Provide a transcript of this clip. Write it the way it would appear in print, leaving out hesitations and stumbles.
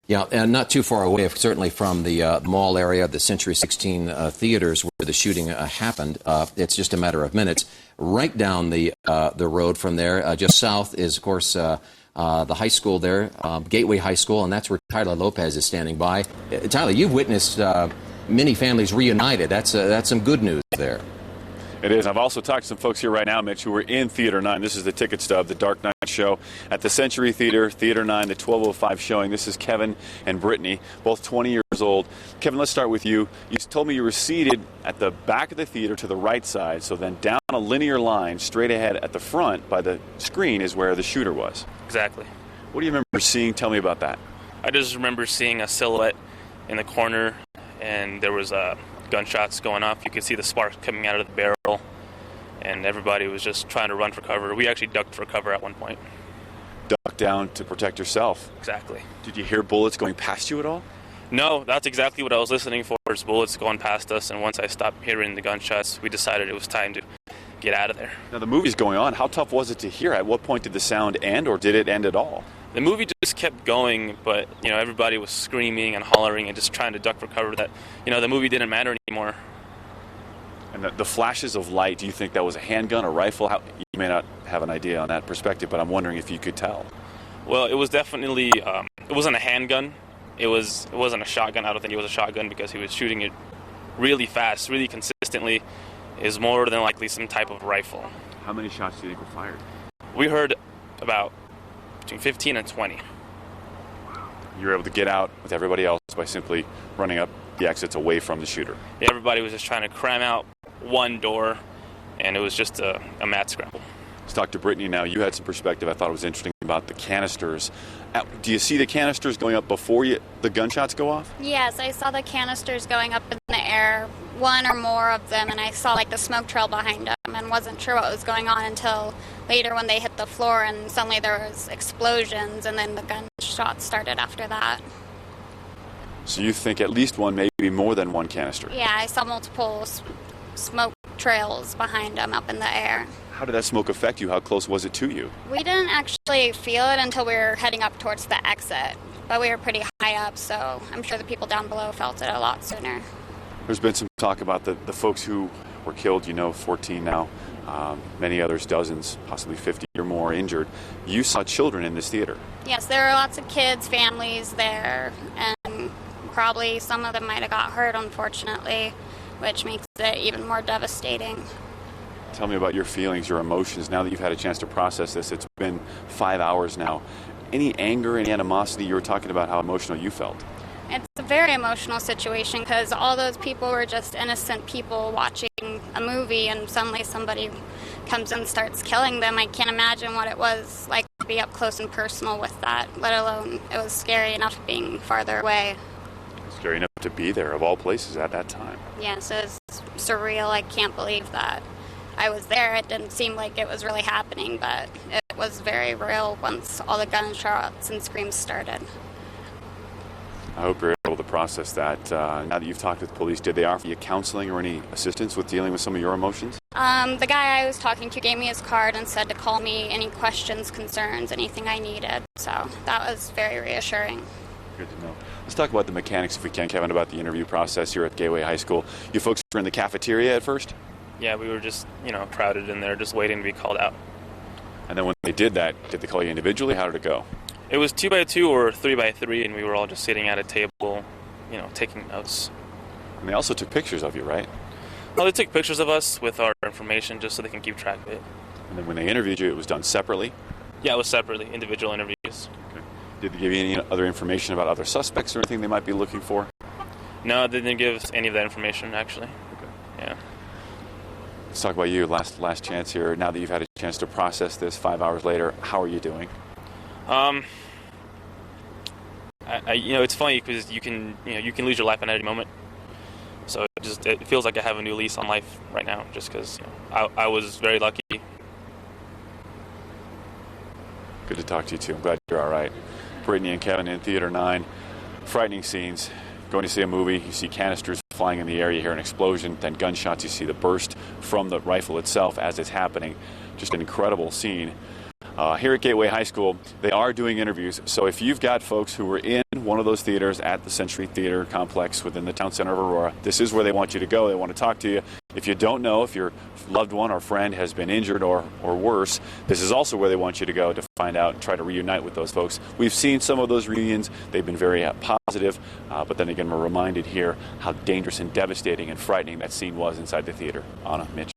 Yeah, and not too far away, certainly from the mall area, the Century 16 theaters where the shooting happened. It's just a matter of minutes. Right down the road from there, just south, is, of course, the high school there, Gateway High School, and that's where Tyler Lopez is standing by. Tyler, you've witnessed many families reunited. That's some good news there. It is. I've also talked to some folks here right now, Mitch, who were in Theater 9. This is the ticket stub, the Dark Knight show at the Century Theater, Theater 9, the 12:05 showing. This is Kevin and Brittany, both 20 years old. Kevin, let's start with you. You told me you were seated at the back of the theater to the right side, so then down a linear line straight ahead at the front by the screen is where the shooter was. Exactly. What do you remember seeing? Tell me about that. I just remember seeing a silhouette in the corner, and there was gunshots going off. You could see the sparks coming out of the barrel, and everybody was just trying to run for cover. We actually ducked for cover at one point. Duck down to protect yourself. Exactly. Did you hear bullets going past you at all? No, that's exactly what I was listening for, is bullets going past us, and once I stopped hearing the gunshots, we decided it was time to get out of there. Now, the movie's going on. How tough was it to hear? At what point did the sound end, or did it end at all? The movie just kept going, but, everybody was screaming and hollering and just trying to duck for cover that, the movie didn't matter anymore. And the flashes of light, do you think that was a handgun, a rifle? You may not have an idea on that perspective, but I'm wondering if you could tell. Well, it was definitely, it wasn't a handgun. It wasn't a shotgun. I don't think it was a shotgun because he was shooting it really fast, really consistently. It was more than likely some type of rifle. How many shots do you think were fired? We heard about between 15 and 20. You were able to get out with everybody else by simply running up the exits away from the shooter. Yeah, everybody was just trying to cram out one door, and it was just a mad scramble. Let's talk to Brittany now. You had some perspective I thought was interesting about the canisters. Do you see the canisters going up before the gunshots go off? Yes, I saw the canisters going up in the air, one or more of them, and I saw the smoke trail behind them and wasn't sure what was going on until later when they hit the floor, and suddenly there was explosions, and then the gunshots started after that. So you think at least one, maybe more than one canister? Yeah, I saw multiple smoke trails behind them up in the air. How did that smoke affect you? How close was it to you? We didn't actually feel it until we were heading up towards the exit, but we were pretty high up, so I'm sure the people down below felt it a lot sooner. There's been some talk about the folks who were killed, 14 now, many others, dozens, possibly 50 or more injured. You saw children in this theater. Yes, there were lots of kids, families there, and probably some of them might have got hurt, unfortunately, which makes it even more devastating. Tell me about your feelings, your emotions, now that you've had a chance to process this. It's been 5 hours now. Any anger, any animosity? You were talking about how emotional you felt. It's a very emotional situation because all those people were just innocent people watching a movie, and suddenly somebody comes and starts killing them. I can't imagine what it was like to be up close and personal with that, let alone it was scary enough being farther away. Scary enough to be there, of all places, at that time. Yes, it was surreal. I can't believe that I was there. It didn't seem like it was really happening, but it was very real once all the gunshots and screams started. I hope you're able to process that. Now that you've talked with police, did they offer you counseling or any assistance with dealing with some of your emotions? The guy I was talking to gave me his card and said to call me any questions, concerns, anything I needed. So that was very reassuring. Good to know. Let's talk about the mechanics, if we can, Kevin, about the interview process here at Gateway High School. You folks were in the cafeteria at first? Yeah, we were just, crowded in there, just waiting to be called out. And then when they did that, did they call you individually? How did it go? It was 2x2 or 3x3, and we were all just sitting at a table, taking notes. And they also took pictures of you, right? Well, they took pictures of us with our information just so they can keep track of it. And then when they interviewed you, it was done separately? Yeah, it was separately, individual interviews. Okay. Did they give you any other information about other suspects or anything they might be looking for? No, they didn't give us any of that information, actually. Okay. Yeah. Let's talk about you. Last chance here. Now that you've had a chance to process this 5 hours later, how are you doing? It's funny because you can lose your life at any moment. So it feels like I have a new lease on life right now, just because I was very lucky. Good to talk to you too. I'm glad you're all right. Brittany and Kevin in Theater 9. Frightening scenes. Going to see a movie, you see canisters flying in the air, you hear an explosion, then gunshots, you see the burst from the rifle itself as it's happening. Just an incredible scene. Here at Gateway High School, they are doing interviews. So if you've got folks who were in one of those theaters at the Century Theater complex within the town center of Aurora, this is where they want you to go. They want to talk to you. If you don't know if your loved one or friend has been injured or worse, this is also where they want you to go to find out and try to reunite with those folks. We've seen some of those reunions. They've been very positive, but then again, we're reminded here how dangerous and devastating and frightening that scene was inside the theater. Anna, Mitch.